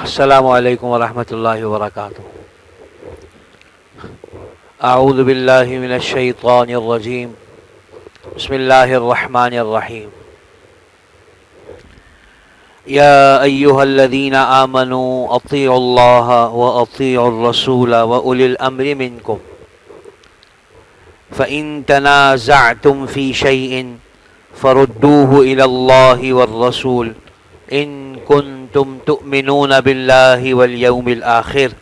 السلام علیکم ورحمۃ اللہ وبرکاتہ۔ اعوذ باللہ من الشیطان الرجیم، بسم اللہ الرحمن الرحیم۔ یا ایہا الذین آمنوا اطیعوا اللہ واطیعوا الرسول واولی الامر منکم فإن تنازعتم فی شیء فردوه الی اللہ والرسول ان کنتم تؤمنون باللہ والیوم الآخر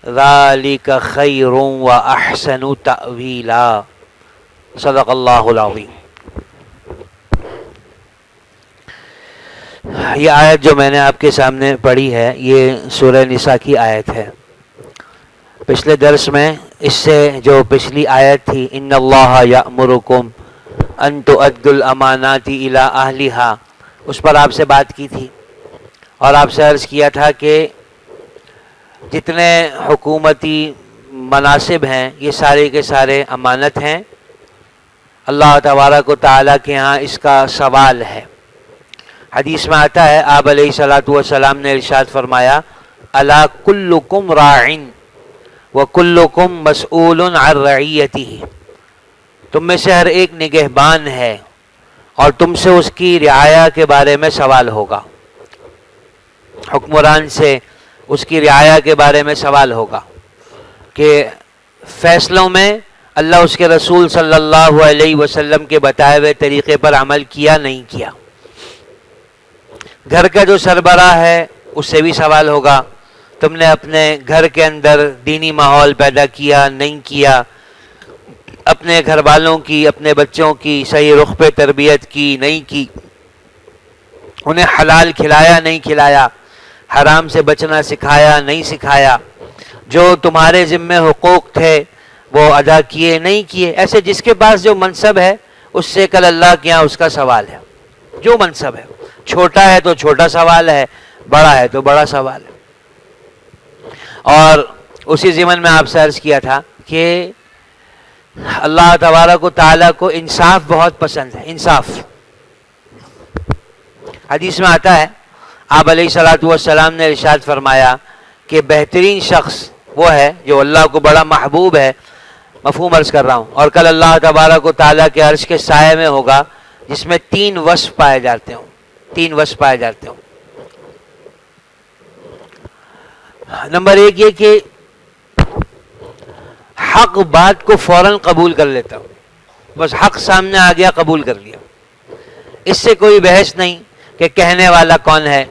ذالک خیر واحسن تأویلا۔ صدق اللہ العظیم۔ یہ آیت جو میں نے آپ کے سامنے پڑھی ہے یہ سورہ نساء کی آیت ہے۔ پچھلے درس میں اس سے جو پچھلی آیت تھی ان اللہ یأمرکم ان تؤدوا الامانات الی اہلہا، اس پر آپ سے بات کی تھی اور آپ سے عرض کیا تھا کہ جتنے حکومتی مناصب ہیں یہ سارے کے سارے امانت ہیں، اللہ تبارک و تعالیٰ کے ہاں اس کا سوال ہے۔ حدیث میں آتا ہے آپ علیہ الصلوۃ والسلام نے ارشاد فرمایا الا کلکم راع وکلکم مسئول عن رعیتہ، تم میں سے ہر ایک نگہبان ہے اور تم سے اس کی رعایا کے بارے میں سوال ہوگا، حکمران سے اس کی رعایا کے بارے میں سوال ہوگا کہ فیصلوں میں اللہ اس کے رسول صلی اللہ علیہ وسلم کے بتائے ہوئے طریقے پر عمل کیا نہیں کیا۔ گھر کا جو سربراہ ہے اس سے بھی سوال ہوگا، تم نے اپنے گھر کے اندر دینی ماحول پیدا کیا نہیں کیا، اپنے گھر والوں کی اپنے بچوں کی صحیح رخ پہ تربیت کی نہیں کی، انہیں حلال کھلایا نہیں کھلایا، حرام سے بچنا سکھایا نہیں سکھایا، جو تمہارے ذمہ حقوق تھے وہ ادا کیے نہیں کیے۔ ایسے جس کے پاس جو منصب ہے اس سے کل اللہ کے یہاں اس کا سوال ہے، جو منصب ہے، چھوٹا ہے تو چھوٹا سوال ہے، بڑا ہے تو بڑا سوال ہے۔ اور اسی ضمن میں آپ سے عرض کیا تھا کہ اللہ تبارک و تعالیٰ کو انصاف بہت پسند ہے، انصاف۔ حدیث میں آتا ہے آپ علیہ الصلوۃ والسلام نے ارشاد فرمایا کہ بہترین شخص وہ ہے جو اللہ کو بڑا محبوب ہے، مفہوم عرض کر رہا ہوں، اور کل اللہ تبارک و تعالیٰ کے عرش کے سائے میں ہوگا جس میں تین وصف پائے جاتے ہوں، تین وصف پائے جاتے ہوں۔ نمبر ایک یہ کہ حق بات کو فوراً قبول کر لیتا ہوں، بس حق سامنے آ گیا قبول کر لیا، اس سے کوئی بحث نہیں کہ کہنے والا کون ہے،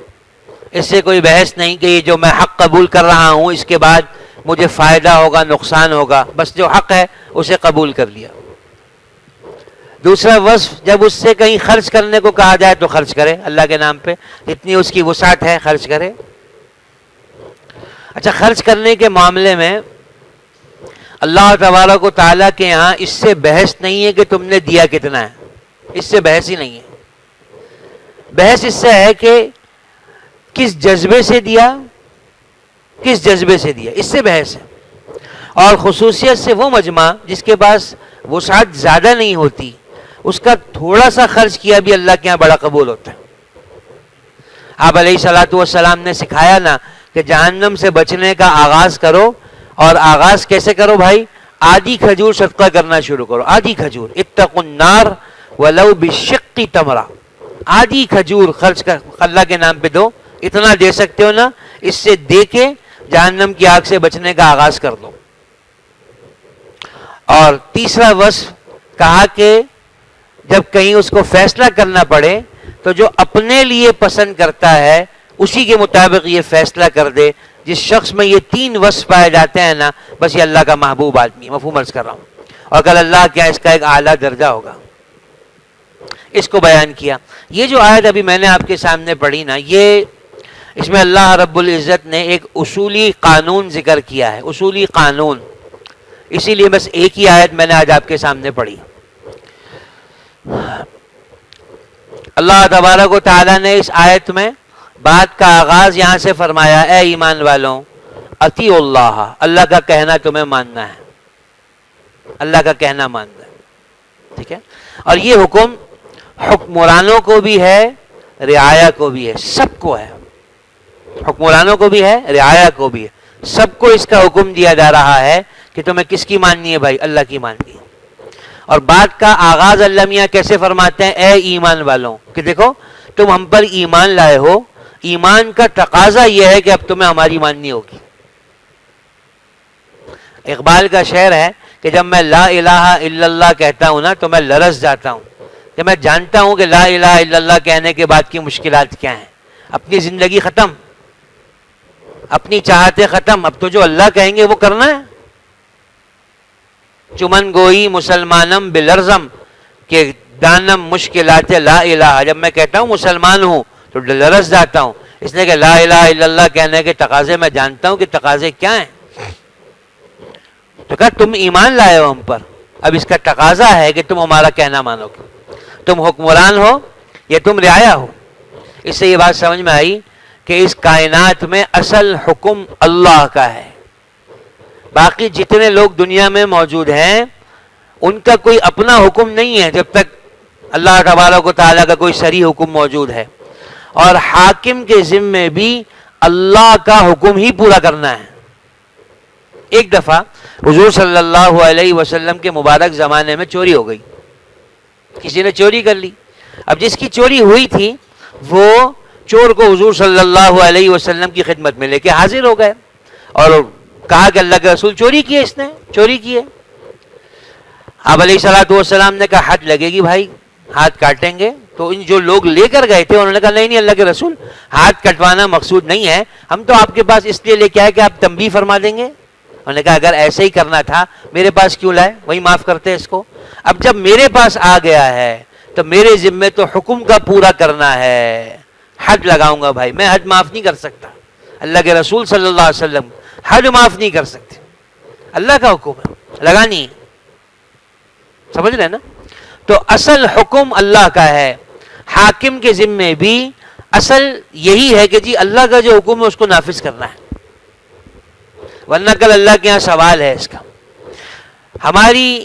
اس سے کوئی بحث نہیں کہ یہ جو میں حق قبول کر رہا ہوں اس کے بعد مجھے فائدہ ہوگا نقصان ہوگا، بس جو حق ہے اسے قبول کر لیا۔ دوسرا وصف، جب اس سے کہیں خرچ کرنے کو کہا جائے تو خرچ کرے، اللہ کے نام پہ جتنی اس کی وسعت ہے خرچ کرے۔ اچھا، خرچ کرنے کے معاملے میں اللہ تبارک و تعالیٰ کے یہاں اس سے بحث نہیں ہے کہ تم نے دیا کتنا ہے، اس سے بحث ہی نہیں ہے۔ بحث اس سے ہے کہ کس جذبے سے دیا، کس جذبے سے دیا، اس سے بحث ہے۔ اور خصوصیت سے وہ مجمع جس کے پاس وسعت زیادہ نہیں ہوتی اس کا تھوڑا سا خرچ کیا بھی اللہ کے یہاں بڑا قبول ہوتا ہے۔ آپ علیہ الصلوۃ والسلام نے سکھایا نا کہ جہنم سے بچنے کا آغاز کرو، اور آغاز کیسے کرو بھائی؟ آدھی کھجور صدقہ کرنا شروع کرو، آدھی کھجور، اتقوا النار ولو بشق تمرہ، آدھی کھجور خرچ کر اللہ کے نام پہ دو، اتنا دے سکتے ہو نا، اس سے دے کے جہنم کی آگ سے بچنے کا آغاز کر دو۔ اور تیسرا وصف کہا کہ جب کہیں اس کو فیصلہ کرنا پڑے تو جو اپنے لیے پسند کرتا ہے اسی کے مطابق یہ فیصلہ کر دے۔ جس شخص میں یہ تین وصف پائے جاتے ہیں نا، بس یہ اللہ کا محبوب آدمی ہے، مفہوم عرض کر رہا ہوں، اور کل اللہ کیا اس کا ایک اعلیٰ درجہ ہوگا۔ اس کو بیان کیا۔ یہ جو آیت ابھی میں نے آپ کے سامنے پڑھی نا، یہ اس میں اللہ رب العزت نے ایک اصولی قانون ذکر کیا ہے، اصولی قانون، اسی لیے بس ایک ہی آیت میں نے آج آپ کے سامنے پڑھی۔ اللہ تبارک و تعالیٰ نے اس آیت میں بات کا آغاز یہاں سے فرمایا، اے ایمان والوں اطیعوا اللہ، اللہ کا کہنا تمہیں ماننا ہے، اللہ کا کہنا ماننا ہے، ٹھیک ہے؟ اور یہ حکم حکمرانوں کو بھی ہے، رعایا کو بھی ہے، سب کو ہے، حکمرانوں کو بھی ہے، رعایا کو بھی ہے، سب کو اس کا حکم دیا جا رہا ہے کہ تمہیں کس کی ماننی ہے بھائی؟ اللہ کی ماننی ہے۔ اور بات کا آغاز اللہ میاں کیسے فرماتے ہیں؟ اے ایمان والوں، کہ دیکھو تم ہم پر ایمان لائے ہو، ایمان کا تقاضا یہ ہے کہ اب تمہیں ہماری ماننی ہوگی۔ اقبال کا شعر ہے کہ جب میں لا الہ الا اللہ کہتا ہوں نا تو میں لرز جاتا ہوں، کہ میں جانتا ہوں کہ لا الہ الا اللہ کہنے کے بعد کی مشکلات کیا ہیں۔ اپنی زندگی ختم، اپنی چاہتے ختم، اب تو جو اللہ کہیں گے وہ کرنا ہے۔ چمن گوئی مسلمانم بلرزم کہ دانم مشکلات لا الہ، جب میں کہتا ہوں مسلمان ہوں تو لرز جاتا ہوں، اس لیے کہ لا الہ الا اللہ کہنے کے تقاضے میں جانتا ہوں کہ تقاضے کیا ہیں۔ تو کہا تم ایمان لائے ہو ہم پر، اب اس کا تقاضا ہے کہ تم ہمارا کہنا مانو گے، تم حکمران ہو یا تم رعایا ہو۔ اس سے یہ بات سمجھ میں آئی کہ اس کائنات میں اصل حکم اللہ کا ہے، باقی جتنے لوگ دنیا میں موجود ہیں ان کا کوئی اپنا حکم نہیں ہے جب تک اللہ تبارک و تعالیٰ کا کوئی صریح حکم موجود ہے۔ اور حاکم کے ذمے بھی اللہ کا حکم ہی پورا کرنا ہے۔ ایک دفعہ حضور صلی اللہ علیہ وسلم کے مبارک زمانے میں چوری ہو گئی، کسی نے چوری کر لی۔ اب جس کی چوری ہوئی تھی وہ چور کو حضور صلی اللہ علیہ وسلم کی خدمت میں لے کے حاضر ہو گئے اور کہا کہ اللہ کے رسول چوری کی ہے، اس نے چوری کی ہے۔ آپ علیہ الصلوۃ والسلام نے کہا حد لگے گی بھائی، ہاتھ کاٹیں گے۔ تو ان جو لوگ لے کر گئے تھے انہوں نے کہا نہیں اللہ کے رسول، ہاتھ کٹوانا مقصود نہیں ہے، ہم تو آپ کے پاس اس لیے لے کے آئے کہ آپ تنبیہ فرما دیں گے۔ انہوں نے کہا اگر ایسے ہی کرنا تھا میرے پاس کیوں لائے، وہی معاف کرتے اس کو۔ اب جب میرے پاس آ گیا ہے تو میرے ذمے تو حکم کا پورا کرنا ہے، حد لگاؤں گا بھائی، میں حد معاف نہیں کر سکتا۔ اللہ کے رسول صلی اللہ علیہ وسلم حد معاف نہیں کر سکتے، اللہ کا حکم ہے، لگانی ہے۔ سمجھ رہے نا؟ تو اصل حکم اللہ کا ہے، حاکم کے ذمے بھی اصل یہی ہے کہ جی اللہ کا جو حکم ہے اس کو نافذ کرنا ہے، ورنہ کل اللہ کے یہاں سوال ہے اس کا۔ ہماری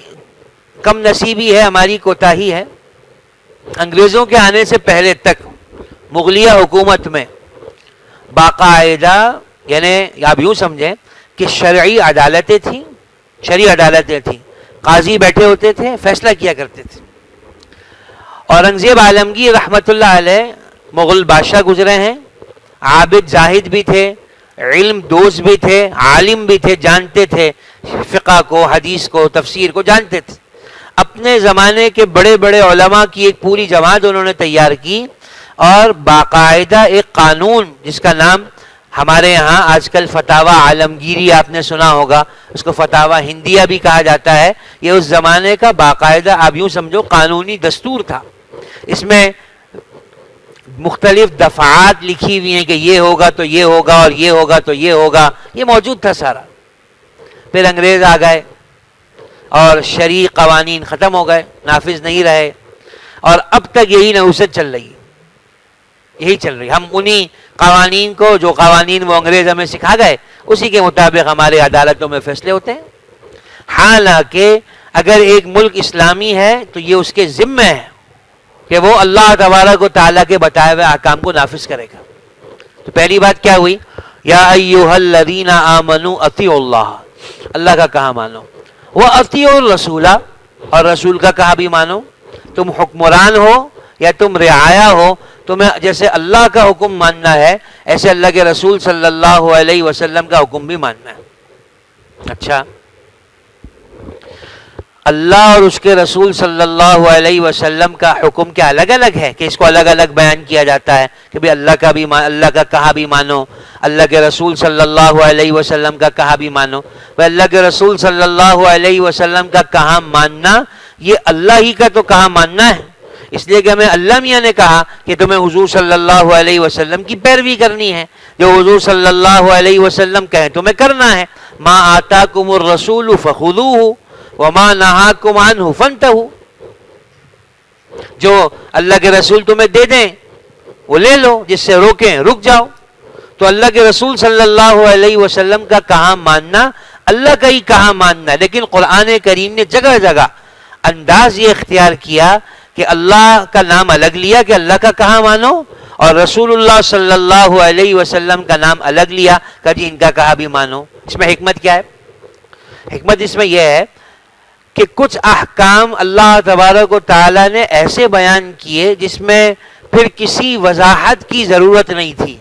کم نصیبی ہے، ہماری کوتاہی ہے، انگریزوں کے آنے سے پہلے تک مغلیہ حکومت میں باقاعدہ، یعنی آپ یوں سمجھیں کہ شرعی عدالتیں تھیں، شرعی عدالتیں تھیں، قاضی بیٹھے ہوتے تھے، فیصلہ کیا کرتے تھے۔ اورنگزیب عالمگیر رحمۃ اللہ علیہ مغل بادشاہ گزرے ہیں، عابد زاہد بھی تھے، علم دوست بھی تھے، عالم بھی تھے، جانتے تھے فقہ کو، حدیث کو، تفسیر کو جانتے تھے۔ اپنے زمانے کے بڑے بڑے علماء کی ایک پوری جماعت انہوں نے تیار کی اور باقاعدہ ایک قانون جس کا نام ہمارے یہاں آج کل فتاوی عالمگیری آپ نے سنا ہوگا، اس کو فتاوی ہندیہ بھی کہا جاتا ہے، یہ اس زمانے کا باقاعدہ آپ یوں سمجھو قانونی دستور تھا۔ اس میں مختلف دفعات لکھی ہوئی ہیں کہ یہ ہوگا تو یہ ہوگا اور یہ ہوگا تو یہ ہوگا، یہ موجود تھا سارا۔ پھر انگریز آ گئے اور شرعی قوانین ختم ہو گئے، نافذ نہیں رہے، اور اب تک یہی نحوست چل رہی ہے، یہی چل رہی۔ ہم انہی قوانین کو، جو قوانین وہ انگریز ہمیں سکھا گئے، اسی کے مطابق ہمارے عدالتوں میں فیصلے ہوتے ہیں۔ حالانکہ اگر ایک ملک اسلامی ہے تو یہ اس کے ذمہ ہے کہ وہ اللہ تبارک و تعالیٰ کے بتائے ہوئے احکام کو نافذ کرے گا۔ تو پہلی بات کیا ہوئی؟ یا ایھا الذین آمنوا اطیعوا اللہ، اللہ کا کہا مانو، واطیعوا الرسول، اور رسول کا کہا بھی مانو۔ تم حکمران ہو یا تم رعایا ہو، تمہیں جیسے اللہ کا حکم ماننا ہے ایسے اللہ کے رسول صلی اللہ علیہ وسلم کا حکم بھی ماننا ہے۔ اچھا، اللہ اور اس کے رسول صلی اللہ علیہ وسلم کا حکم کیا الگ الگ ہے کہ اس کو الگ الگ بیان کیا جاتا ہے کہ بھی اللہ کا کہا بھی مانو، اللہ کے رسول صلی اللہ علیہ وسلم کا کہا بھی مانو؟ اللہ کے رسول صلی اللہ علیہ وسلم کا کہا ماننا یہ اللہ ہی کا تو کہا ماننا ہے، اس لیے کہ ہمیں اللہ میاں نے کہا کہ تمہیں حضور صلی اللہ علیہ وسلم کی پیروی کرنی ہے، جو حضور صلی اللہ علیہ وسلم کہیں تمہیں کرنا ہے۔ ما آتاکم الرسول فخذوہ وما نہاکم عنہ فانتہوا، جو اللہ کے رسول تمہیں دے دیں وہ لے لو، جس سے روکیں رک جاؤ۔ تو اللہ کے رسول صلی اللہ علیہ وسلم کا کہا ماننا اللہ کا ہی کہا ماننا ہے، لیکن قرآن کریم نے جگہ جگہ انداز یہ اختیار کیا کہ اللہ کا نام الگ لیا کہ اللہ کا کہا مانو، اور رسول اللہ صلی اللہ علیہ وسلم کا نام الگ لیا کہ جی ان کا کہا بھی مانو. اس میں حکمت کیا ہے؟ حکمت اس میں یہ ہے کہ کچھ احکام اللہ تبارک و تعالیٰ نے ایسے بیان کیے جس میں پھر کسی وضاحت کی ضرورت نہیں تھی.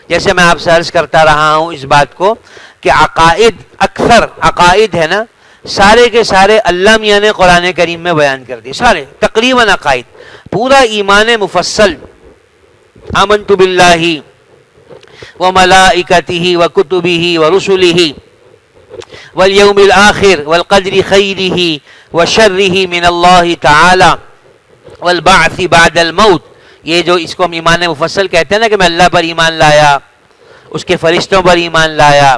جیسے میں آپ سے عرض کرتا رہا ہوں اس بات کو کہ عقائد، اکثر عقائد ہے نا، سارے کے سارے اللہ میاں نے قرآن کریم میں بیان کر دیے. سارے تقریباً عقائد، پورا ایمان مفصل، آمنت باللہ وملائکتہ وکتبہ ورسلہ والیوم الآخر والقدر خیرہ وشرہ من اللہ تعالی والبعث بعد الموت. یہ جو اس کو ہم ایمان مفصل کہتے ہیں نا، کہ میں اللہ پر ایمان لایا، اس کے فرشتوں پر ایمان لایا،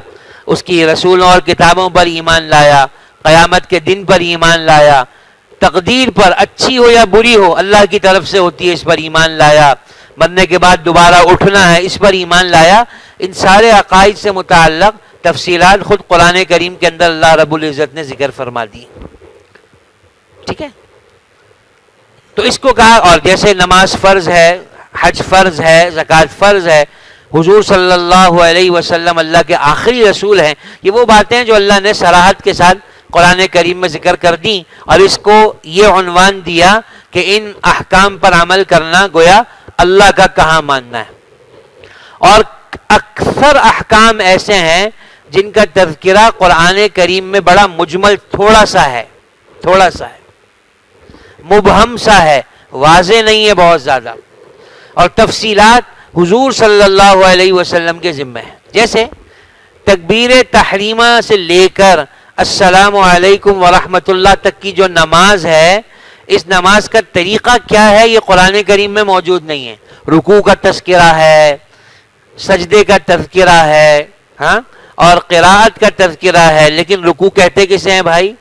اس کی رسولوں اور کتابوں پر ایمان لایا، قیامت کے دن پر ایمان لایا، تقدیر پر اچھی ہو یا بری ہو اللہ کی طرف سے ہوتی ہے اس پر ایمان لایا، مرنے کے بعد دوبارہ اٹھنا ہے اس پر ایمان لایا. ان سارے عقائد سے متعلق تفصیلات خود قرآن کریم کے اندر اللہ رب العزت نے ذکر فرما دی. ٹھیک ہے، تو اس کو کہا. اور جیسے نماز فرض ہے، حج فرض ہے، زکوٰۃ فرض ہے، حضور صلی اللہ علیہ وسلم اللہ کے آخری رسول ہیں، یہ وہ باتیں جو اللہ نے صراحت کے ساتھ قرآن کریم میں ذکر کر دی اور اس کو یہ عنوان دیا کہ ان احکام پر عمل کرنا گویا اللہ کا کہاں ماننا ہے. اور اکثر احکام ایسے ہیں جن کا تذکرہ قرآن کریم میں بڑا مجمل تھوڑا سا ہے، مبہم سا ہے، واضح نہیں ہے بہت زیادہ، اور تفصیلات حضور صلی اللہ علیہ وسلم کے ذمہ ہے. جیسے تکبیر تحریمہ سے لے کر السلام علیکم ورحمۃ اللہ تک کی جو نماز ہے، اس نماز کا طریقہ کیا ہے یہ قرآن کریم میں موجود نہیں ہے. رکوع کا تذکرہ ہے، سجدے کا تذکرہ ہے، ہاں، اور قراءت کا تذکرہ ہے. لیکن رکوع کہتے کسے ہیں بھائی؟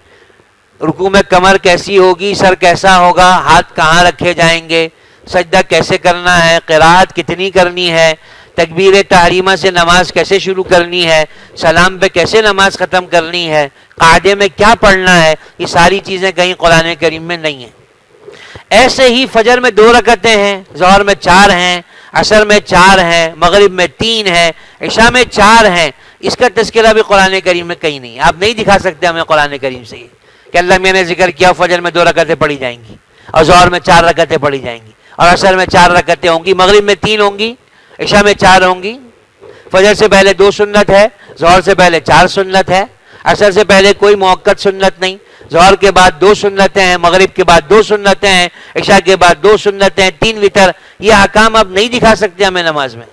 رکوع میں کمر کیسی ہوگی، سر کیسا ہوگا، ہاتھ کہاں رکھے جائیں گے، سجدہ کیسے کرنا ہے، قراءت کتنی کرنی ہے، تکبیر تحریمہ سے نماز کیسے شروع کرنی ہے، سلام پہ کیسے نماز ختم کرنی ہے، قاعدے میں کیا پڑھنا ہے، یہ ساری چیزیں کہیں قرآن کریم میں نہیں ہیں. ایسے ہی فجر میں 2 رکعتیں ہیں، ظہر میں 4 ہیں، عصر میں 4 ہیں، مغرب میں 3 ہیں، عشاء میں 4 ہیں. اس کا تذکرہ بھی قرآن کریم میں کہیں نہیں ہے. آپ نہیں دکھا سکتے ہمیں قرآن کریم سے یہ کہ اللہ میں نے ذکر کیا فجر میں 2 رکعتیں پڑھی جائیں گی اور ظہر میں 4 رکعتیں پڑھی جائیں گی اور عصر میں 4 رکعتیں ہوں گی، مغرب میں 3 ہوں گی، عشاء میں 4 ہوں گی. فجر سے پہلے 2 سنت ہے، ظہر سے پہلے 4 سنت ہے، عصر سے پہلے کوئی موقت سنت نہیں، ظہر کے بعد 2 سنتیں ہیں، مغرب کے بعد 2 سنتیں ہیں، عشاء کے بعد 2 سنتیں، 3 وتر. یہ احکام آپ نہیں دکھا سکتے ہمیں نماز میں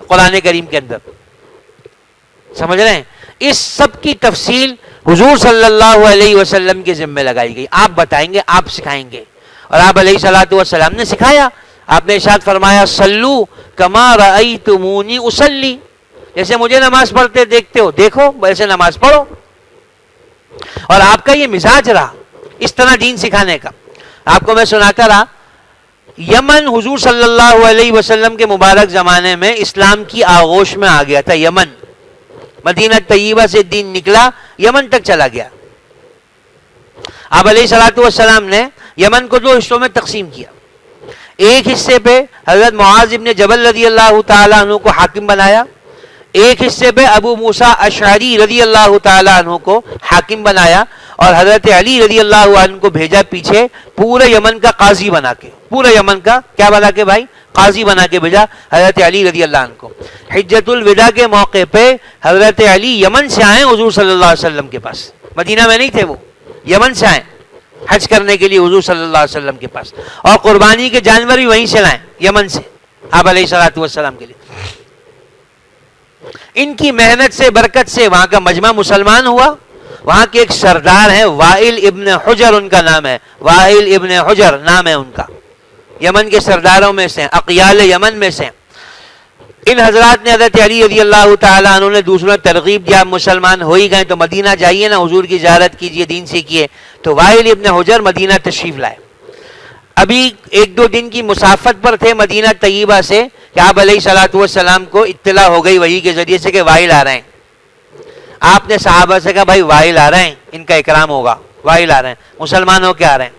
قرآن کریم کے اندر. سمجھ رہے ہیں؟ اس سب کی تفصیل حضور صلی اللہ علیہ وسلم کے ذمہ لگائی گئی. آپ بتائیں گے، آپ سکھائیں گے، اور آپ علیہ الصلوۃ والسلام نے سکھایا. آپ نے ارشاد فرمایا صلو کما رأیتمونی اصلی، جیسے مجھے نماز پڑھتے دیکھتے ہو دیکھو ویسے نماز پڑھو. اور آپ کا یہ مزاج رہا اس طرح دین سکھانے کا. آپ کو میں سناتا رہا، یمن حضور صلی اللہ علیہ وسلم کے مبارک زمانے میں اسلام کی آغوش میں آ گیا تھا. یمن، مدینہ طیبہ سے دین نکلا، یمن تک چلا گیا. آپ علیہ الصلوۃ والسلام نے یمن کو 2 حصوں میں تقسیم کیا. ایک حصے پہ حضرت معاذ ابن جبل رضی اللہ تعالیٰ عنہ کو حاکم بنایا، ایک حصے پہ ابو موسیٰ اشعری رضی اللہ تعالیٰ عنہ کو حاکم بنایا، اور حضرت علی رضی اللہ عنہ کو بھیجا پیچھے پورے یمن کا قاضی بنا کے. پورے یمن کا کیا بنا کے بھائی؟ قاضی بنا کے بھیجا حضرت علی رضی اللہ عنہ کو. حجۃ الوداع کے موقع پہ حضرت علی یمن سے آئے حضور صلی اللہ علیہ وسلم کے پاس. مدینہ میں نہیں تھے، وہ یمن سے آئے حج کرنے کے لیے حضور صلی اللہ علیہ وسلم کے پاس، اور قربانی کے جانور بھی وہیں سے لائیں یمن سے آپ علیہ الصلوۃ والسلام کے لیے. ان کی محنت سے، برکت سے وہاں کا مجمع مسلمان ہوا. وہاں کے ایک سردار ہیں وائل ابن حجر ان کا نام ہے، وائل ابن حجر نام ہے ان کا، یمن کے سرداروں میں سے، اقیال یمن میں سے. ان حضرات نے حضرت علی رضی اللہ تعالیٰ عنہ نے دوسروں ترغیب دیا، مسلمان ہو ہی گئے تو مدینہ جائیے نا، حضور کی زیارت کیجئے، دین سیکھیے. تو وائل ابن حجر مدینہ تشریف لائے. ابھی 1-2 دن کی مسافت پر تھے مدینہ طیبہ سے کہ آپ علیہ الصلوۃ والسلام کو اطلاع ہو گئی وحی کے ذریعے سے کہ وائل آ رہے ہیں. آپ نے صحابہ سے کہا بھائی وائل آ رہے ہیں، ان کا اکرام ہوگا، وائل آ رہے ہیں، مسلمان ہو کے آ رہے ہیں.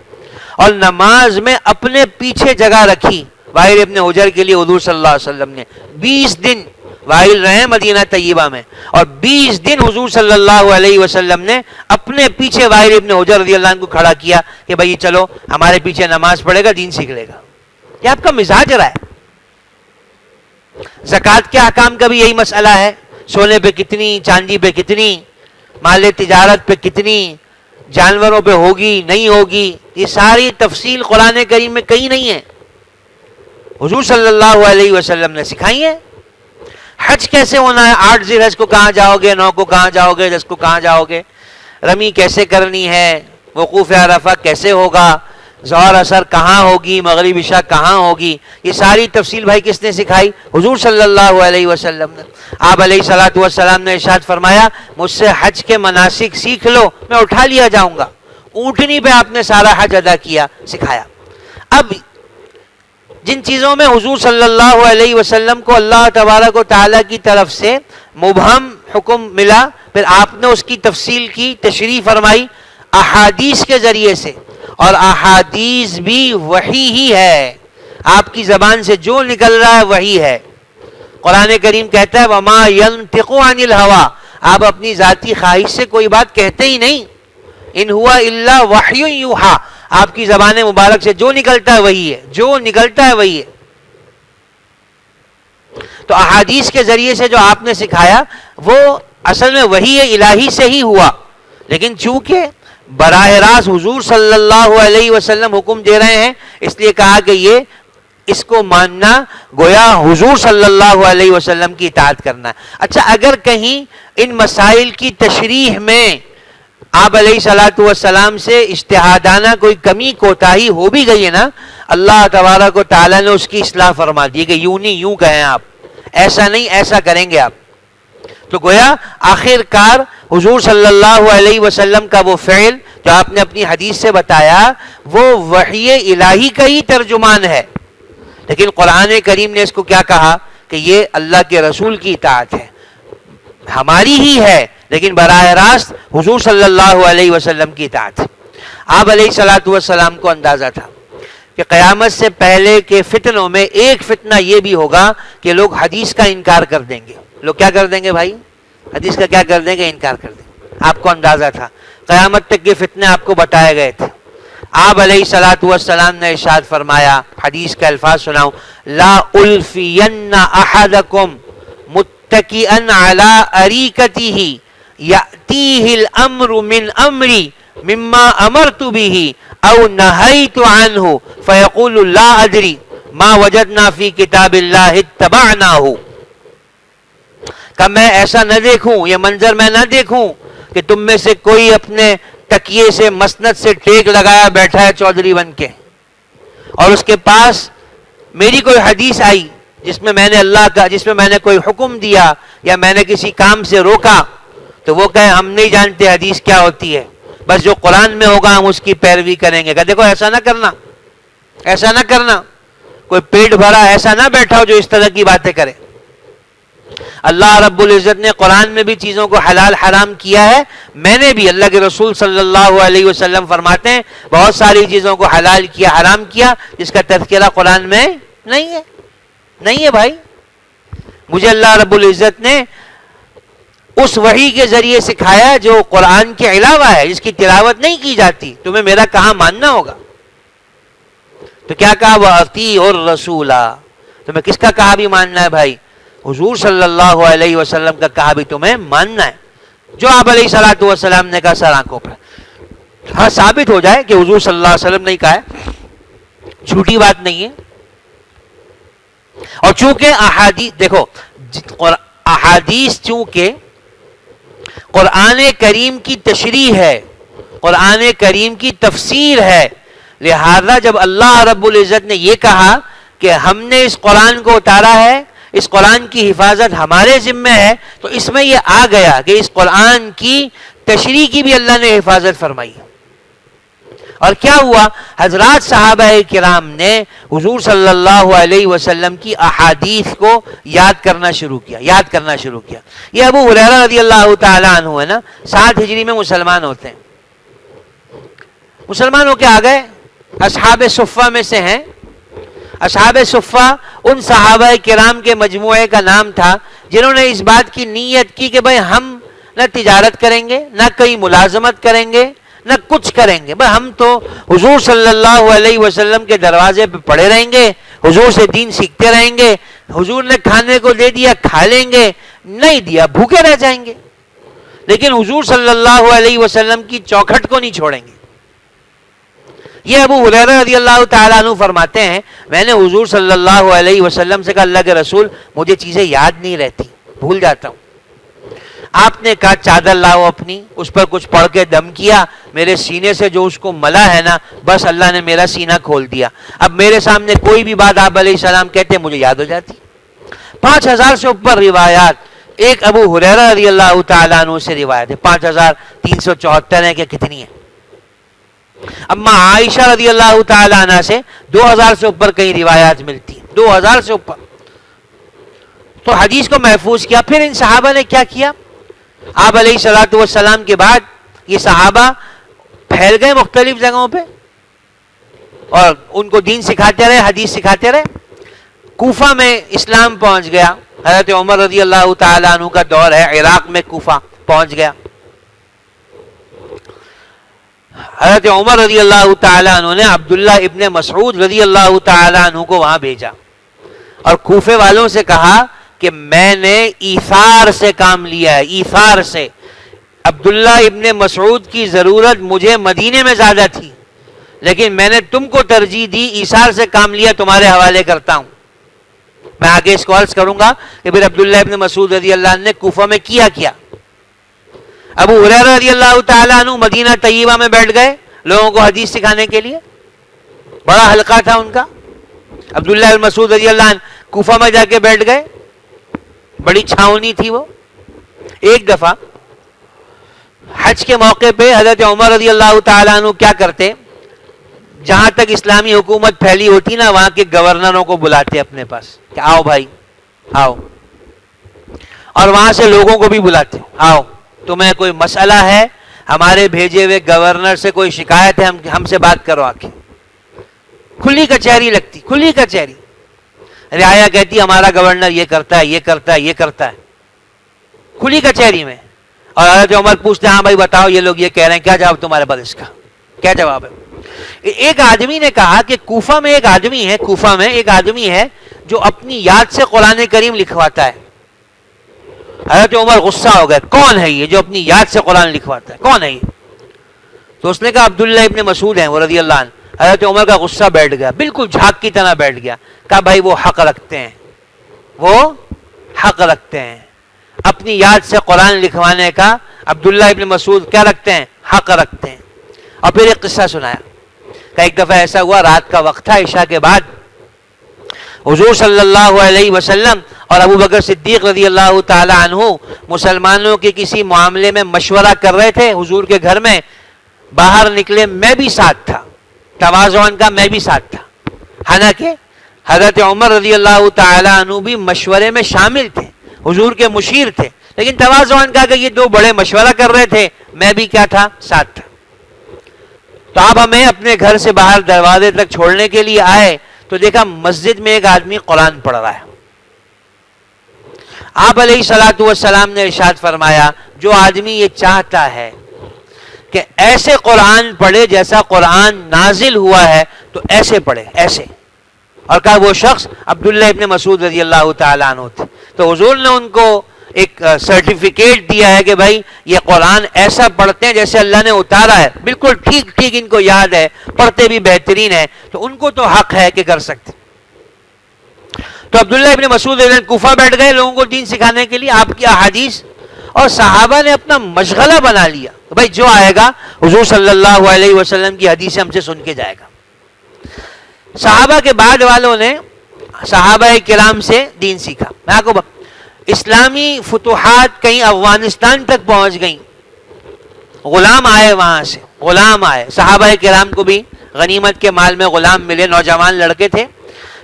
اور نماز میں اپنے پیچھے جگہ رکھی وائل ابن حجر کے لیے حضور صلی اللہ علیہ وسلم نے 20 دن وائل رہے مدینہ طیبہ میں، اور 20 دن حضور صلی اللہ علیہ وسلم نے اپنے پیچھے وائل ابن حجر رضی اللہ عنہ کو کھڑا کیا کہ بھائی چلو ہمارے پیچھے نماز پڑھے گا، دین سیکھ لے گا. یہ آپ کا مزاج رہا ہے. زکوٰۃ کے احکام کا بھی یہی مسئلہ ہے، سونے پہ کتنی، چاندی پہ کتنی، مال تجارت پہ کتنی، جانوروں پہ ہوگی نہیں ہوگی، یہ ساری تفصیل قرآن کریم میں کہیں نہیں ہے، حضور صلی اللہ علیہ وسلم نے سکھائی ہے. حج کیسے ہونا ہے، 8 ذی الحج کو کہاں جاؤ گے، 9 کو کہاں جاؤ گے، 10 کو کہاں جاؤ گے، رمی کیسے کرنی ہے، وقوف عرفہ کیسے ہوگا، ظہر اثر کہاں ہوگی، مغرب عشاء کہاں ہوگی، یہ ساری تفصیل بھائی کس نے سکھائی؟ حضور صلی اللہ علیہ وسلم نے. آپ علیہ الصلوۃ والسلام نے ارشاد فرمایا مجھ سے حج کے مناسک سیکھ لو، میں اٹھا لیا جاؤں گا. اونٹنی پہ آپ نے سارا حج ادا کیا، سکھایا. اب جن چیزوں میں حضور صلی اللہ علیہ وسلم کو اللہ تبارک و تعالیٰ کی طرف سے مبہم حکم ملا، پھر آپ نے اس کی تفصیل کی، تشریح فرمائی احادیث کے ذریعے سے، اور احادیث بھی وحی ہی ہے، آپ کی زبان سے جو نکل رہا ہے وحی ہے. قرآن کریم کہتا ہے وما ينطق عن الهوى، آپ اپنی ذاتی خواہش سے کوئی بات کہتے ہی نہیں، ان ہوا الا وحی یوحى، آپ کی زبان مبارک سے جو نکلتا ہے وہی ہے، جو نکلتا ہے وہی ہے. تو احادیث کے ذریعے سے جو آپ نے سکھایا وہ اصل میں وحی الہی سے ہی ہوا، لیکن چونکہ براہ راست حضور صلی اللہ علیہ وسلم حکم دے رہے ہیں، اس لیے کہا کہ یہ اس کو ماننا گویا حضور صلی اللہ علیہ وسلم کی اطاعت کرنا ہے. اچھا اگر کہیں ان مسائل کی تشریح میں آپ علیہ الصلوۃ والسلام سے اجتہادانہ کوئی کمی کوتاہی ہو بھی گئی ہے نا، اللہ تبارک و تعالیٰ نے اس کی اصلاح فرما دی کہ یوں نہیں یوں کہیں، آپ ایسا نہیں ایسا کریں گے آپ. تو گویا آخر کار حضور صلی اللہ علیہ وسلم کا وہ فعل جو آپ نے اپنی حدیث سے بتایا وہ وحی الہی کا ہی ترجمان ہے، لیکن قرآن کریم نے اس کو کیا کہا کہ یہ اللہ کے رسول کی اطاعت ہے، ہماری ہی ہے لیکن براہ راست حضور صلی اللہ علیہ وسلم کی اطاعت. آپ علیہ الصلوۃ والسلام کو اندازہ تھا کہ قیامت سے پہلے کے فتنوں میں ایک فتنہ یہ بھی ہوگا کہ لوگ حدیث کا انکار کر دیں گے. لوگ کیا کر دیں گے بھائی؟ حدیث کا کیا کر دیں گے؟ انکار کر دیں گے. آپ کو اندازہ تھا، قیامت تک کے فتنے آپ کو بتائے گئے تھے. آپ علیہ الصلوۃ والسلام نے ارشاد فرمایا، حدیث کا الفاظ سناؤں، لا الفین احدکم متکئا علی اریکتہ یأتیہ الامر من امری مما امرت به او نہیت عنہ فیقول لا ادری ما وجدنا فی کتاب اللہ اتبعناہ. کہ میں ایسا نہ دیکھوں، یہ منظر میں نہ دیکھوں کہ تم میں سے کوئی اپنے تکیے سے مسند سے ٹیک لگایا بیٹھا ہے چودھری بن کے، اور اس کے پاس میری کوئی حدیث آئی جس میں میں نے اللہ کا، جس میں میں نے کوئی حکم دیا یا میں نے کسی کام سے روکا، تو وہ کہے ہم نہیں جانتے حدیث کیا ہوتی ہے، بس جو قرآن میں ہوگا ہم اس کی پیروی کریں گے. کہ دیکھو ایسا نہ کرنا، ایسا نہ کرنا، کوئی پیٹ بھرا ایسا نہ بیٹھا ہو جو اس طرح کی باتیں کرے. اللہ رب العزت نے قرآن میں بھی چیزوں کو حلال حرام کیا ہے، میں نے بھی، اللہ کے رسول صلی اللہ علیہ وسلم فرماتے ہیں بہت ساری چیزوں کو حلال کیا حرام کیا جس کا تذکرہ قرآن میں نہیں ہے. نہیں ہے بھائی. مجھے اللہ رب العزت نے اس وحی کے ذریعے سکھایا جو قرآن کے علاوہ ہے، جس کی تلاوت نہیں کی جاتی. تمہیں میرا کہاں ماننا ہوگا. تو کیا کہا؟ وَأَطِیعُوا الرَّسُولَ، تمہیں کس کا کہا بھی ماننا ہے بھائی؟ حضور صلی اللہ علیہ وسلم کا کہا بھی تمہیں ماننا ہے. جو آپ علیہ الصلوۃ والسلام نے کہا سر آنکھوں پر. ہاں ثابت ہو جائے کہ حضور صلی اللہ علیہ وسلم نے کہا ہے، جھوٹی بات نہیں ہے. اور چونکہ احادیث، دیکھو احادیث چونکہ قرآن کریم کی تشریح ہے، قرآن کریم کی تفسیر ہے، لہذا جب اللہ رب العزت نے یہ کہا کہ ہم نے اس قرآن کو اتارا ہے، اس قرآن کی حفاظت ہمارے ذمہ ہے، تو اس میں یہ آ گیا کہ اس قرآن کی تشریح کی بھی اللہ نے حفاظت فرمائی. اور کیا ہوا؟ حضرات صحابہ کرام نے حضور صلی اللہ علیہ وسلم کی احادیث کو یاد کرنا شروع کیا، یاد کرنا شروع کیا. یہ ابو ہریرہ رضی اللہ تعالیٰ عنہ ہے نا، 7 ہجری میں مسلمان ہوتے ہیں. مسلمان ہو کے آ گئے، اصحاب صفہ میں سے ہیں. اصحاب صفہ ان صحابہ کرام کے مجموعے کا نام تھا جنہوں نے اس بات کی نیت کی کہ بھائی ہم نہ تجارت کریں گے، نہ کہیں ملازمت کریں گے، نہ کچھ کریں گے، بھائی ہم تو حضور صلی اللہ علیہ وسلم کے دروازے پہ پڑے رہیں گے، حضور سے دین سیکھتے رہیں گے، حضور نے کھانے کو دے دیا کھا لیں گے، نہیں دیا بھوکے رہ جائیں گے، لیکن حضور صلی اللہ علیہ وسلم کی چوکھٹ کو نہیں چھوڑیں گے۔ یہ ابو ہریرہ رضی اللہ تعالیٰ عنہ فرماتے ہیں میں نے حضور صلی اللہ علیہ وسلم سے کہا اللہ کے رسول مجھے چیزیں یاد نہیں رہتی، بھول جاتا ہوں۔ آپ نے کہا چادر لاؤ اپنی، اس پر کچھ پڑھ کے دم کیا، میرے سینے سے جو اس کو ملا ہے نا بس اللہ نے میرا سینہ کھول دیا، اب میرے سامنے کوئی بھی بات آپ علیہ السلام کہتے مجھے یاد ہو جاتی۔ 5000 سے اوپر روایات ایک ابو ہریرہ رضی اللہ تعالیٰ عنہ سے روایت ہے، 5374 ہے کہ کتنی ہے۔ اما عائشہ رضی اللہ تعالیٰ عنہ سے 2000 سے اوپر کئی روایات ملتی ہیں، 2000 سے اوپر۔ تو حدیث کو محفوظ کیا۔ پھر ان صحابہ نے کیا کیا؟ آپ علیہ الصلوۃ والسلام کے بعد یہ صحابہ پھیل گئے مختلف جگہوں پہ اور ان کو دین سکھاتے رہے، حدیث سکھاتے رہے۔ کوفہ میں اسلام پہنچ گیا، حضرت عمر رضی اللہ تعالیٰ عنہ کا دور ہے، عراق میں کوفہ پہنچ گیا۔ حضرت عمر رضی اللہ تعالیٰ عنہ نے عبداللہ ابن مسعود رضی اللہ تعالیٰ عنہ کو وہاں بھیجا اور کوفے والوں سے کہا کہ میں نے ایثار سے کام لیا ہے، ایثار سے۔ عبداللہ ابن مسعود کی ضرورت مجھے مدینے میں زیادہ تھی لیکن میں نے تم کو ترجیح دی، ایثار سے کام لیا، تمہارے حوالے کرتا ہوں۔ میں آگے اس کو عرض کروں گا کہ پھر عبداللہ ابن مسعود رضی اللہ عنہ نے کوفہ میں کیا کیا۔ ابو ہریرہ رضی اللہ تعالیٰ عنہ مدینہ طیبہ میں بیٹھ گئے لوگوں کو حدیث سکھانے کے لیے، بڑا حلقہ تھا ان کا۔ عبداللہ بن مسعود رضی اللہ عنہ کوفہ میں جا کے بیٹھ گئے، بڑی چھاونی تھی وہ۔ ایک دفعہ حج کے موقع پہ حضرت عمر رضی اللہ تعالیٰ عنہ کیا کرتے، جہاں تک اسلامی حکومت پھیلی ہوتی نا وہاں کے گورنروں کو بلاتے اپنے پاس کہ آؤ بھائی آؤ، اور وہاں سے لوگوں کو بھی بلاتے، آؤ تمہیں کوئی مسئلہ ہے، ہمارے بھیجے ہوئے گورنر سے کوئی شکایت ہے، ہم سے بات کرو آ کے۔ کھلی کچہری لگتی، کھلی کچہری۔ رعایا کہتی ہمارا گورنر یہ کرتا ہے، یہ کرتا ہے، یہ کرتا ہے، کھلی کچہری میں۔ اور حضرت عمر پوچھتے ہاں بھائی بتاؤ یہ لوگ یہ کہہ رہے ہیں، کیا جواب تمہارے پاس اس کا، کیا جواب ہے؟ ایک آدمی نے کہا کہ کوفہ میں ایک آدمی ہے، کوفہ میں ایک آدمی ہے جو اپنی یاد سے قرآن کریم لکھواتا ہے۔ حضرت عمر غصہ ہو گئے، کون ہے یہ جو اپنی یاد سے قرآن لکھواتا ہے، کون ہے یہ؟ تو اس نے کہا عبداللہ ابن مسعود ہیں وہ رضی اللہ عنہ۔ حضرت عمر کا غصہ بیٹھ گیا، بالکل جھاگ کی طرح بیٹھ گیا۔ کہا بھائی وہ حق رکھتے ہیں، وہ حق رکھتے ہیں، اپنی یاد سے قرآن لکھوانے کا عبداللہ ابن مسعود کیا رکھتے ہیں، حق رکھتے ہیں۔ اور پھر ایک قصہ سنایا کہ ایک دفعہ ایسا ہوا، رات کا وقت تھا، عشاء کے بعد حضور صلی اللہ علیہ وسلم اور ابو بکر صدیق رضی اللہ تعالی عنہ مسلمانوں کے کسی معاملے میں مشورہ کر رہے تھے حضور کے گھر میں۔ باہر نکلے، میں بھی ساتھ تھا، تواضعاً کا میں بھی ساتھ تھا، حالانکہ حضرت عمر رضی اللہ تعالی عنہ بھی مشورے میں شامل تھے، حضور کے مشیر تھے، لیکن تواضعاً کہا کہ یہ دو بڑے مشورہ کر رہے تھے، میں بھی کیا تھا، ساتھ تھا۔ تو آپ ہمیں اپنے گھر سے باہر دروازے تک چھوڑنے کے لیے آئے تو دیکھا مسجد میں ایک آدمی قرآن پڑھ رہا ہے۔ آپ علیہ الصلوۃ والسلام نے ارشاد فرمایا جو آدمی یہ چاہتا ہے کہ ایسے قرآن پڑھے جیسا قرآن نازل ہوا ہے تو ایسے پڑھے، ایسے۔ اور کہا وہ شخص عبداللہ ابن مسعود رضی اللہ تعالیٰ عنہ تھے۔ تو حضور نے ان کو ایک سرٹیفکیٹ دیا ہے کہ بھائی یہ قرآن ایسا پڑھتے ہیں جیسے اللہ نے اتارا ہے، بالکل ٹھیک ٹھیک ان کو یاد ہے، پڑھتے بھی بہترین ہے، تو ان کو تو حق ہے کہ کر سکتے۔ تو عبداللہ ابن مسعود کوفہ بیٹھ گئے لوگوں کو دین سکھانے کے لیے، آپ کی احادیث اور صحابہ نے اپنا مشغلہ بنا لیا، بھائی جو آئے گا حضور صلی اللہ علیہ وسلم کی حدیث ہم سے سن کے جائے گا۔ صحابہ کے بعد والوں نے صحابہ کرام سے دین سیکھا۔ میں آپ کو اسلامی فتوحات کہیں افغانستان تک پہنچ گئیں، غلام آئے، وہاں سے غلام آئے، صحابہ کرام کو بھی غنیمت کے مال میں غلام ملے، نوجوان لڑکے تھے،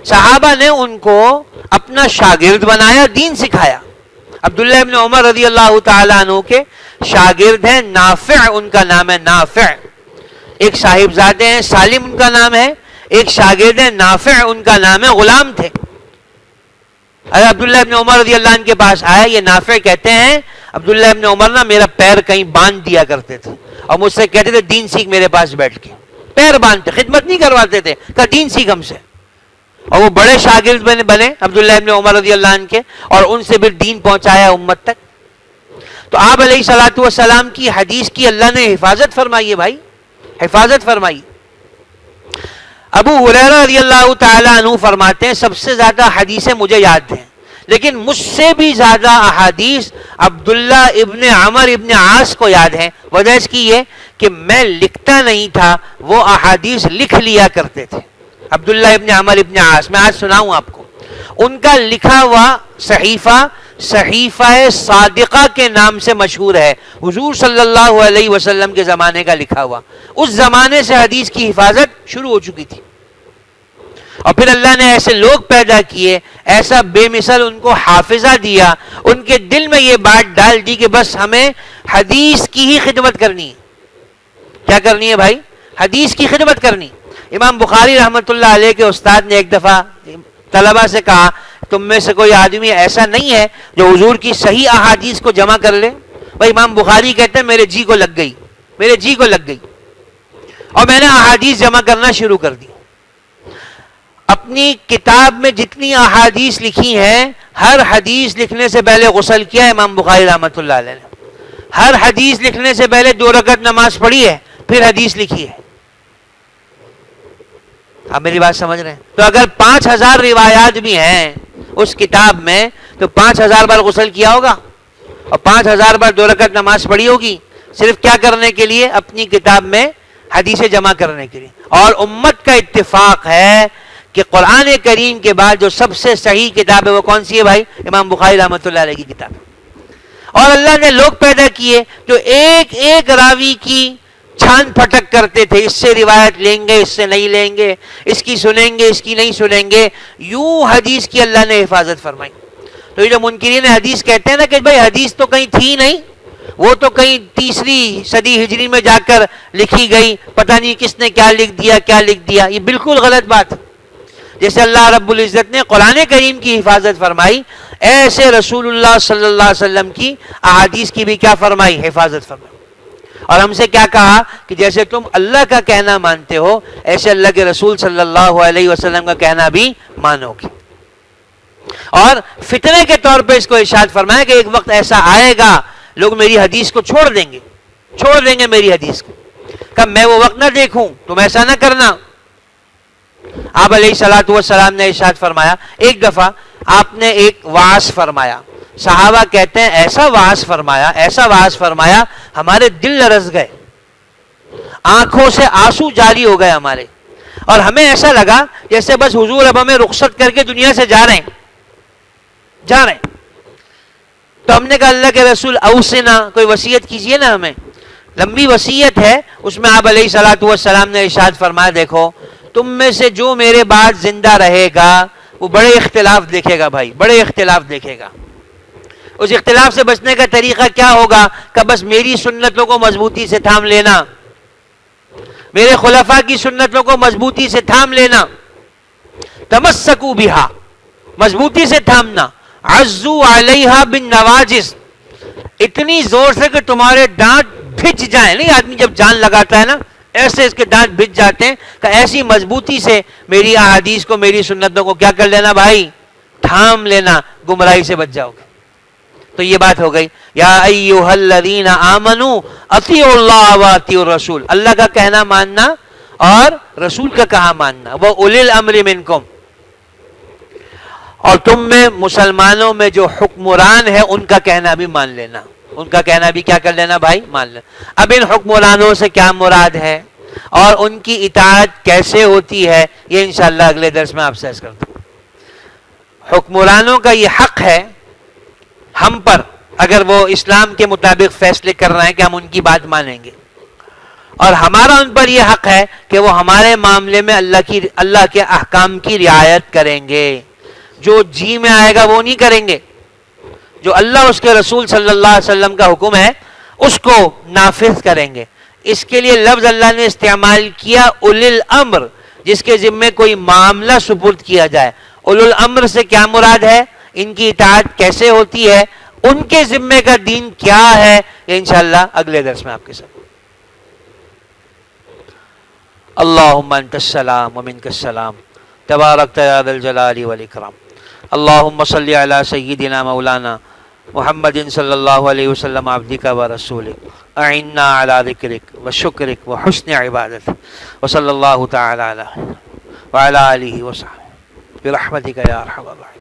صحابہ نے ان کو اپنا شاگرد بنایا، دین سکھایا۔ عبداللہ ابن عمر رضی اللہ تعالیٰ عنہ کے شاگرد ہیں نافع، ان کا نام ہے نافع، ایک صاحبزادے ہیں سالم ان کا نام ہے، ایک شاگرد ہے نافع ان کا نام ہے، غلام تھے. عبداللہ ابن عمر رضی اللہ عنہ کے پاس آیا. یہ نافع کہتے ہیں عبداللہ ابن عمر نا میرا پیر کہیں باندھ دیا کرتے تھے اور مجھ سے کہتے تھے دین سیکھ میرے پاس بیٹھ کے. پیر باندھتے، خدمت نہیں کرواتے تھے، کہا دین سیکھ ہم سے. اور وہ بڑے شاگرد بنے عبداللہ ابن عمر رضی اللہ عنہ کے، اور ان سے بھی دین پہنچایا امت تک. تو آپ علیہ الصلوۃ والسلام کی حدیث کی اللہ نے حفاظت فرمائی ہے بھائی، حفاظت فرمائی. ابو ہریرہ رضی اللہ تعالیٰ عنہ فرماتے ہیں سب سے زیادہ حدیثیں مجھے یاد ہیں، لیکن مجھ سے بھی زیادہ احادیث عبداللہ ابن عمر ابن عاص کو یاد ہیں. وجہ اس کی یہ کہ میں لکھتا نہیں تھا، وہ احادیث لکھ لیا کرتے تھے. عبداللہ ابن عمر ابن عاص، میں آج سناؤں آپ کو، ان کا لکھا ہوا صحیفہ صحیفہ صادقہ کے نام سے مشہور ہے. حضور صلی اللہ علیہ وسلم کے زمانے کا لکھا ہوا. اس زمانے سے حدیث کی حفاظت شروع ہو چکی تھی، اور پھر اللہ نے ایسے لوگ پیدا کیے، ایسا بے مثل ان کو حافظہ دیا، ان کے دل میں یہ بات ڈال دی کہ بس ہمیں حدیث کی ہی خدمت کرنی ہے. کیا کرنی ہے بھائی؟ حدیث کی خدمت کرنی. امام بخاری رحمۃ اللہ علیہ کے استاد نے ایک دفعہ طلبہ سے کہا تم میں سے کوئی آدمی ایسا نہیں ہے جو حضور کی صحیح احادیث کو جمع کر لے؟ بھائی امام بخاری کہتے ہیں میرے جی کو لگ گئی، میرے جی کو لگ گئی، اور میں نے احادیث جمع کرنا شروع کر دی. اپنی کتاب میں جتنی احادیث لکھی ہیں، ہر حدیث لکھنے سے پہلے غسل کیا ہے امام بخاری رحمۃ اللہ علیہ نے. ہر حدیث لکھنے سے پہلے 2 رکعت نماز پڑھی ہے، پھر حدیث لکھی ہے. آپ میری بات سمجھ رہے ہیں؟ تو اگر 5000 روایات بھی ہیں اس کتاب میں، تو 5000 بار غسل کیا ہوگا اور 5000 بار 2 رکعت نماز پڑھی ہوگی. صرف کیا کرنے کے لیے؟ اپنی کتاب میں حدیثیں جمع کرنے کے لیے. اور امت کا اتفاق ہے کہ قرآن کریم کے بعد جو سب سے صحیح کتاب ہے وہ کون سی ہے بھائی؟ امام بخاری رحمۃ اللہ علیہ کی کتاب. اور اللہ نے لوگ پیدا کیے جو ایک ایک راوی کی چھان پھٹک کرتے تھے، اس سے روایت لیں گے، اس سے نہیں لیں گے، اس کی سنیں گے، اس کی نہیں سنیں گے. یوں حدیث کی اللہ نے حفاظت فرمائی. تو یہ جو منکرین حدیث کہتے ہیں نا کہ بھائی حدیث تو کہیں تھی نہیں، وہ تو کہیں 3 صدی ہجری میں جا کر لکھی گئی، پتہ نہیں کس نے کیا لکھ دیا کیا لکھ دیا، یہ بالکل غلط بات. جیسے اللہ رب العزت نے قرآن کریم کی حفاظت فرمائی، ایسے رسول اللہ صلی اللہ علیہ وسلم کی احادیث کی بھی کیا فرمائی؟ حفاظت فرمائی. اور ہم سے کیا کہا کہ جیسے تم اللہ کا کہنا مانتے ہو، ایسے اللہ کے رسول صلی اللہ علیہ وسلم کا کہنا بھی مانو گے. اور فتنے کے طور پہ اس کو ارشاد فرمایا کہ ایک وقت ایسا آئے گا لوگ میری حدیث کو چھوڑ دیں گے میری حدیث کو. کب میں وہ وقت نہ دیکھوں، تم ایسا نہ کرنا. آپ علیہ الصلوۃ والسلام نے ارشاد فرمایا، ایک دفعہ آپ نے ایک وعظ فرمایا. صحابہ کہتے ہیں ایسا وعظ فرمایا ہمارے دل لرز گئے، آنکھوں سے آنسو جاری ہو گئے ہمارے، اور ہمیں ایسا لگا جیسے بس حضور اب ہمیں رخصت کر کے دنیا سے جا رہے ہیں. تو ہم نے کہا اللہ کے رسول اوصنا، کوئی وصیت کیجئے نا ہمیں. لمبی وصیت ہے، اس میں آپ علیہ الصلوۃ والسلام نے ارشاد فرمایا دیکھو تم میں سے جو میرے بعد زندہ رہے گا وہ بڑے اختلاف دیکھے گا بھائی، بڑے اختلاف دیکھے گا. اس اختلاف سے بچنے کا طریقہ کیا ہوگا کہ بس میری سنتوں کو مضبوطی سے تھام لینا، میرے خلفاء کی سنتوں کو مضبوطی سے تھام لینا. تمسکوا بہا، مضبوطی سے تھامنا. عزوا علیہا بالنواجذ، اتنی زور سے کہ تمہارے دانت بھج جائیں. نہیں آدمی جب جان لگاتا ہے نا ایسے اس کے دانت بھج جاتے ہیں، کہ ایسی مضبوطی سے میری احادیث کو میری سنتوں کو کیا کر لینا بھائی؟ تھام لینا، گمراہی سے بچ جاؤ گے. تو یہ بات ہو گئی. یا ایھا الذین آمنوا اطیعوا اللہ واطیعوا الرسول، اللہ کا کہنا ماننا اور رسول کا کہا ماننا. وہ اولی الامر منکم، اور تم میں مسلمانوں میں جو حکمران ہے ان کا کہنا بھی مان لینا، ان کا کہنا بھی کیا کر لینا بھائی؟ مان لینا. اب ان حکمرانوں سے کیا مراد ہے اور ان کی اطاعت کیسے ہوتی ہے، یہ انشاءاللہ اگلے درس میں آپ سے عرض کرتا ہوں. حکمرانوں کا یہ حق ہے ہم پر، اگر وہ اسلام کے مطابق فیصلے کر رہے ہیں کہ ہم ان کی بات مانیں گے، اور ہمارا ان پر یہ حق ہے کہ وہ ہمارے معاملے میں اللہ کے احکام کی رعایت کریں گے. جو جی میں آئے گا وہ نہیں کریں گے، جو اللہ اس کے رسول صلی اللہ علیہ وسلم کا حکم ہے اس کو نافذ کریں گے. اس کے لیے لفظ اللہ نے استعمال کیا اولی الامر، جس کے ذمے کوئی معاملہ سپرد کیا جائے. اولو الامر سے کیا مراد ہے؟ ان کی اطاعت کیسے ہوتی ہے؟ ان کے ذمے کا دین کیا ہے؟ یہ انشاءاللہ اگلے درس میں آپ کے ساتھ. اللہم انت السلام ومنک السلام تبارکت یا ذا الجلال والاکرام. اللہم صلی علی سیدنا مولانا محمد صلی اللہ علیہ وسلم عبدک ورسولک اعنا علی ذکرک وشکرک وحسن عبادتک وصلی اللہ تعالی علی وعلی آلہ وصحبہ برحمتک یا ارحم الراحمین.